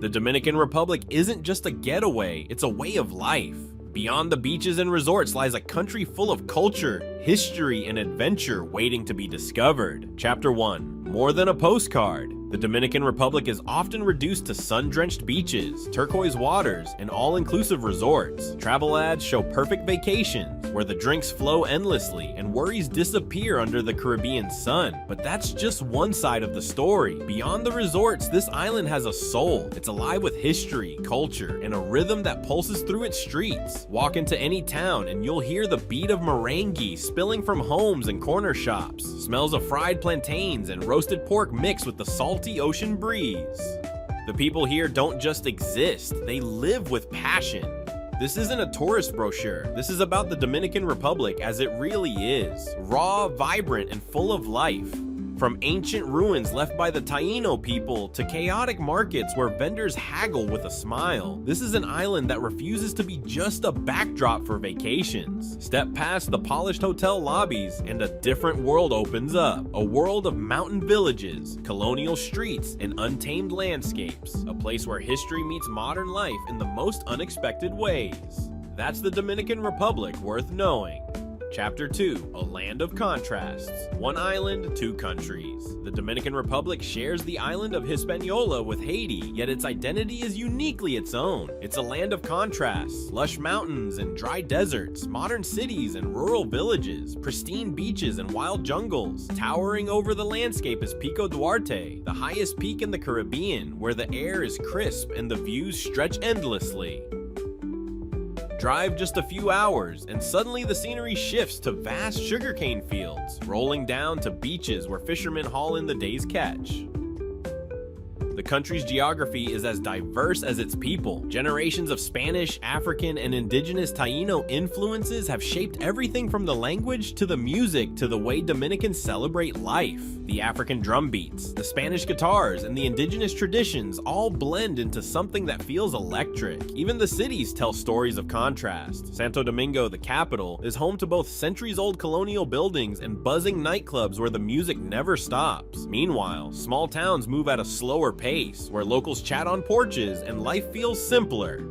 The Dominican Republic isn't just a getaway, it's a way of life. Beyond the beaches and resorts lies a country full of culture, history, and adventure waiting to be discovered. Chapter 1. More than a postcard. The Dominican Republic is often reduced to sun-drenched beaches, turquoise waters, and all-inclusive resorts. Travel ads show perfect vacations, where the drinks flow endlessly and worries disappear under the Caribbean sun. But that's just one side of the story. Beyond the resorts, this island has a soul. It's alive with history, culture, and a rhythm that pulses through its streets. Walk into any town and you'll hear the beat of merengue spilling from homes and corner shops. Smells of fried plantains and roasted pork mixed with the salty ocean breeze. The people here don't just exist, they live with passion. This isn't a tourist brochure, this is about the Dominican Republic as it really is. Raw, vibrant, and full of life. From ancient ruins left by the Taíno people to chaotic markets where vendors haggle with a smile. This is an island that refuses to be just a backdrop for vacations. Step past the polished hotel lobbies and a different world opens up. A world of mountain villages, colonial streets, and untamed landscapes. A place where history meets modern life in the most unexpected ways. That's the Dominican Republic worth knowing. Chapter 2. A Land of Contrasts. One island, two countries. The Dominican Republic shares the island of Hispaniola with Haiti, yet its identity is uniquely its own. It's a land of contrasts, lush mountains and dry deserts, modern cities and rural villages, pristine beaches and wild jungles. Towering over the landscape is Pico Duarte, the highest peak in the Caribbean, where the air is crisp and the views stretch endlessly. Drive just a few hours, and suddenly the scenery shifts to vast sugarcane fields, rolling down to beaches where fishermen haul in the day's catch. The country's geography is as diverse as its people. Generations of Spanish, African, and indigenous Taíno influences have shaped everything from the language to the music to the way Dominicans celebrate life. The African drum beats, the Spanish guitars, and the indigenous traditions all blend into something that feels electric. Even the cities tell stories of contrast. Santo Domingo, the capital, is home to both centuries-old colonial buildings and buzzing nightclubs where the music never stops. Meanwhile, small towns move at a slower pace, where locals chat on porches and life feels simpler.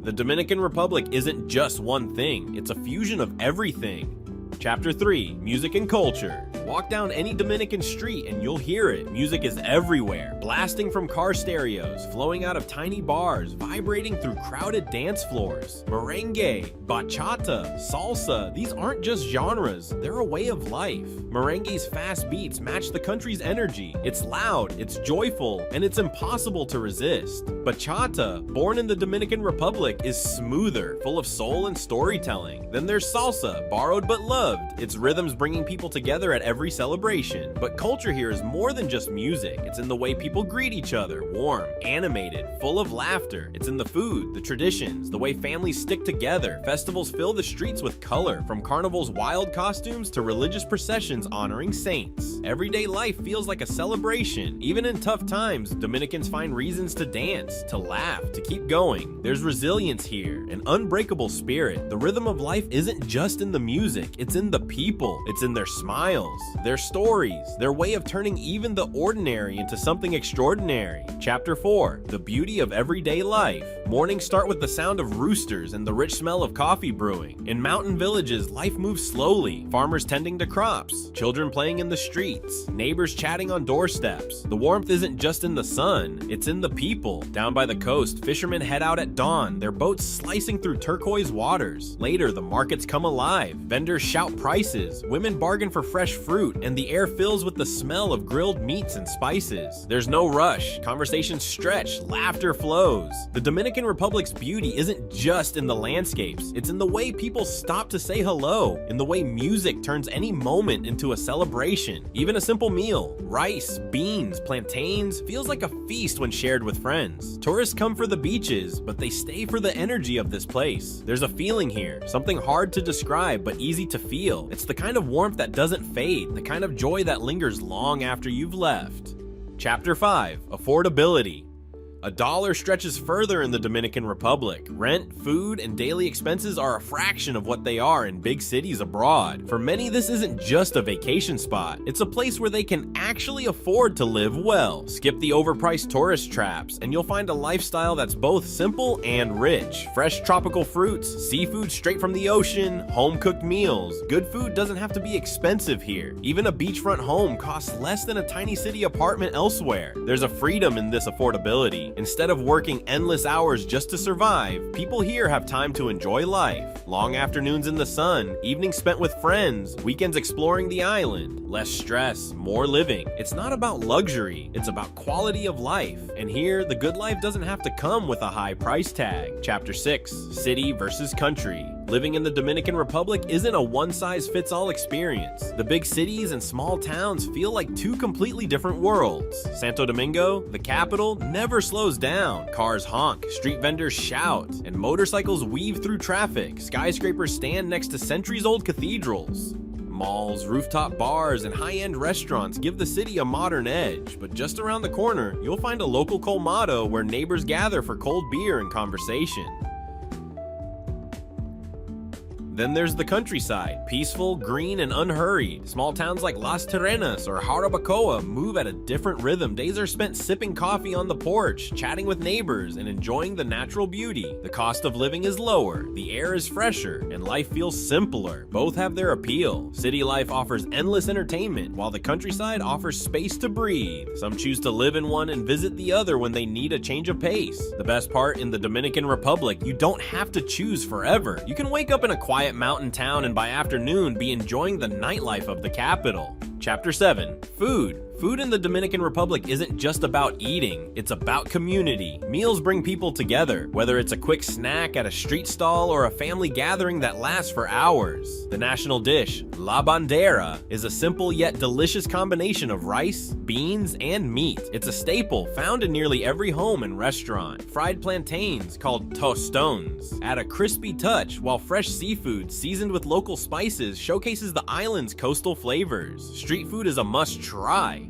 The Dominican Republic isn't just one thing, it's a fusion of everything. Chapter 3. Music and Culture. Walk down any Dominican street and you'll hear it. Music is everywhere, blasting from car stereos, flowing out of tiny bars, vibrating through crowded dance floors. Merengue, bachata, salsa, these aren't just genres, they're a way of life. Merengue's fast beats match the country's energy. It's loud, it's joyful, and it's impossible to resist. Bachata, born in the Dominican Republic, is smoother, full of soul and storytelling. Then there's salsa, borrowed but loved, its rhythms bringing people together at every celebration. But culture here is more than just music. It's in the way people greet each other, warm, animated, full of laughter. It's in the food, the traditions, the way families stick together. Festivals fill the streets with color, from carnival's wild costumes to religious processions honoring saints. Everyday life feels like a celebration. Even in tough times, Dominicans find reasons to dance, to laugh, to keep going. There's resilience here, an unbreakable spirit. The rhythm of life isn't just in the music, it's in the people. It's in their smiles, their stories, their way of turning even the ordinary into something extraordinary. Chapter 4. The Beauty of Everyday Life. Mornings start with the sound of roosters and the rich smell of coffee brewing. In mountain villages, life moves slowly. Farmers tending to crops, children playing in the streets, neighbors chatting on doorsteps. The warmth isn't just in the sun, it's in the people. Down by the coast, fishermen head out at dawn, their boats slicing through turquoise waters. Later, the markets come alive. Vendors shout prices, women bargain for fresh fruit, and the air fills with the smell of grilled meats and spices. There's no rush, conversations stretch, laughter flows. The Dominican Republic's beauty isn't just in the landscapes, it's in the way people stop to say hello, in the way music turns any moment into a celebration. Even a simple meal, rice, beans, plantains, feels like a feast when shared with friends. Tourists come for the beaches, but they stay for the energy of this place. There's a feeling here, something hard to describe but easy to feel. It's the kind of warmth that doesn't fade, the kind of joy that lingers long after you've left. Chapter 5. Affordability. A dollar stretches further in the Dominican Republic. Rent, food, and daily expenses are a fraction of what they are in big cities abroad. For many, this isn't just a vacation spot. It's a place where they can actually afford to live well. Skip the overpriced tourist traps, and you'll find a lifestyle that's both simple and rich. Fresh tropical fruits, seafood straight from the ocean, home-cooked meals. Good food doesn't have to be expensive here. Even a beachfront home costs less than a tiny city apartment elsewhere. There's a freedom in this affordability. Instead of working endless hours just to survive, people here have time to enjoy life. Long afternoons in the sun, evenings spent with friends, weekends exploring the island. Less stress, more living. It's not about luxury, it's about quality of life. And here, the good life doesn't have to come with a high price tag. Chapter 6, City versus Country. Living in the Dominican Republic isn't a one-size-fits-all experience. The big cities and small towns feel like two completely different worlds. Santo Domingo, the capital, never slows down. Cars honk, street vendors shout, and motorcycles weave through traffic. Skyscrapers stand next to centuries-old cathedrals. Malls, rooftop bars, and high-end restaurants give the city a modern edge, but just around the corner, you'll find a local colmado where neighbors gather for cold beer and conversation. Then there's the countryside, peaceful, green, and unhurried. Small towns like Las Terrenas or Jarabacoa move at a different rhythm. Days are spent sipping coffee on the porch, chatting with neighbors, and enjoying the natural beauty. The cost of living is lower, the air is fresher, and life feels simpler. Both have their appeal. City life offers endless entertainment, while the countryside offers space to breathe. Some choose to live in one and visit the other when they need a change of pace. The best part, in the Dominican Republic, you don't have to choose forever. You can wake up in a quiet mountain town and by afternoon be enjoying the nightlife of the capital. Chapter 7, Food. Food in the Dominican Republic isn't just about eating, it's about community. Meals bring people together, whether it's a quick snack at a street stall or a family gathering that lasts for hours. The national dish, La Bandera, is a simple yet delicious combination of rice, beans, and meat. It's a staple found in nearly every home and restaurant. Fried plantains, called tostones, add a crispy touch, while fresh seafood seasoned with local spices showcases the island's coastal flavors. Street food is a must-try.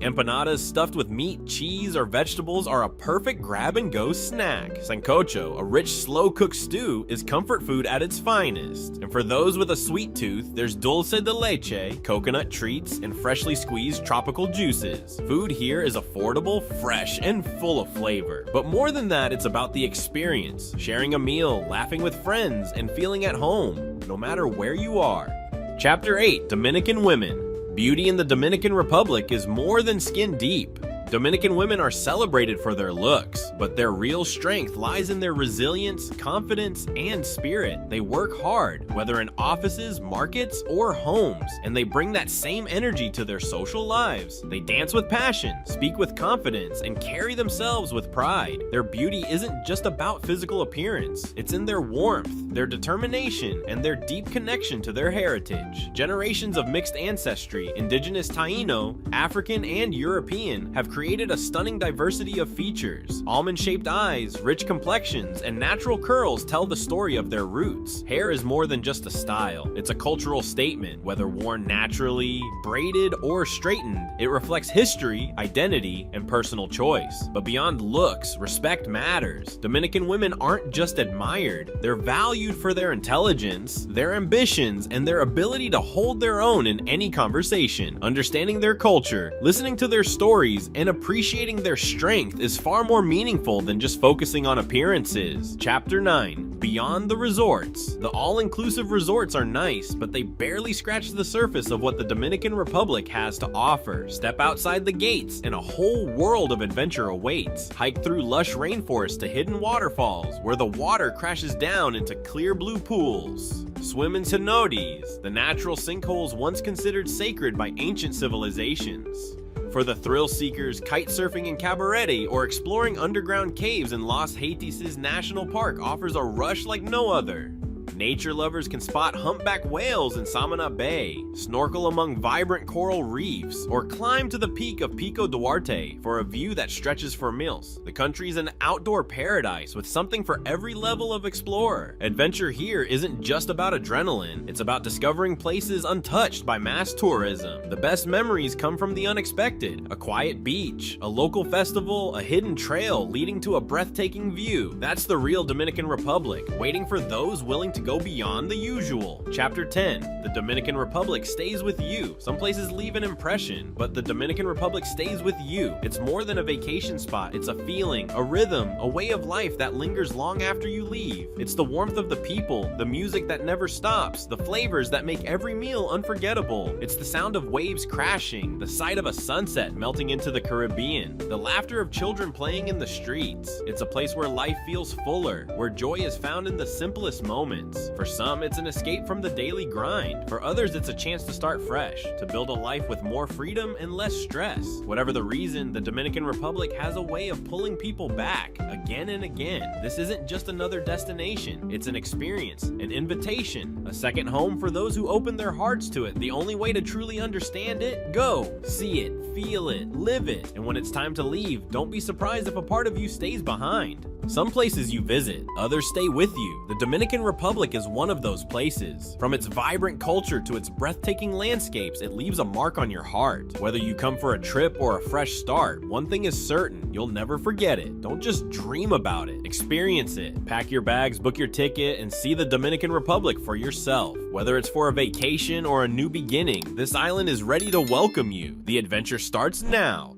Empanadas stuffed with meat, cheese, or vegetables are a perfect grab-and-go snack. Sancocho, a rich, slow-cooked stew, is comfort food at its finest. And for those with a sweet tooth, there's dulce de leche, coconut treats, and freshly squeezed tropical juices. Food here is affordable, fresh, and full of flavor. But more than that, it's about the experience, sharing a meal, laughing with friends, and feeling at home, no matter where you are. Chapter 8, Dominican Women. Beauty in the Dominican Republic is more than skin deep. Dominican women are celebrated for their looks, but their real strength lies in their resilience, confidence, and spirit. They work hard, whether in offices, markets, or homes, and they bring that same energy to their social lives. They dance with passion, speak with confidence, and carry themselves with pride. Their beauty isn't just about physical appearance. It's in their warmth, their determination, and their deep connection to their heritage. Generations of mixed ancestry, indigenous Taino, African, and European, have created a stunning diversity of features. Almond-shaped eyes, rich complexions, and natural curls tell the story of their roots. Hair is more than just a style. It's a cultural statement, whether worn naturally, braided, or straightened. It reflects history, identity, and personal choice. But beyond looks, respect matters. Dominican women aren't just admired. They're valued for their intelligence, their ambitions, and their ability to hold their own in any conversation. Understanding their culture, listening to their stories, and appreciating their strength is far more meaningful than just focusing on appearances. Chapter 9, Beyond the Resorts. The all-inclusive resorts are nice, but they barely scratch the surface of what the Dominican Republic has to offer. Step outside the gates and a whole world of adventure awaits. Hike through lush rainforests to hidden waterfalls, where the water crashes down into clear blue pools. Swim in cenotes, the natural sinkholes once considered sacred by ancient civilizations. For the thrill seekers, kite surfing in Cabarete or exploring underground caves in Los Haitises National Park offers a rush like no other. Nature lovers can spot humpback whales in Samana Bay, snorkel among vibrant coral reefs, or climb to the peak of Pico Duarte for a view that stretches for miles. The country's an outdoor paradise with something for every level of explorer. Adventure here isn't just about adrenaline, it's about discovering places untouched by mass tourism. The best memories come from the unexpected: a quiet beach, a local festival, a hidden trail leading to a breathtaking view. That's the real Dominican Republic, waiting for those willing to go beyond the usual. Chapter 10. The Dominican Republic stays with you. Some places leave an impression, but the Dominican Republic stays with you. It's more than a vacation spot, it's a feeling, a rhythm, a way of life that lingers long after you leave. It's the warmth of the people, the music that never stops, the flavors that make every meal unforgettable. It's the sound of waves crashing, the sight of a sunset melting into the Caribbean, the laughter of children playing in the streets. It's a place where life feels fuller, where joy is found in the simplest moments. For some, it's an escape from the daily grind. For others, it's a chance to start fresh, to build a life with more freedom and less stress. Whatever the reason, the Dominican Republic has a way of pulling people back again and again. This isn't just another destination, it's an experience, an invitation, a second home for those who open their hearts to it. The only way to truly understand it: go, see it, feel it, live it. And when it's time to leave, don't be surprised if a part of you stays behind. Some places you visit, others stay with you. The Dominican Republic is one of those places. From its vibrant culture to its breathtaking landscapes, it leaves a mark on your heart. Whether you come for a trip or a fresh start, one thing is certain: you'll never forget it. Don't just dream about it, experience it. Pack your bags, book your ticket, and see the Dominican Republic for yourself. Whether it's for a vacation or a new beginning, this island is ready to welcome you. The adventure starts now.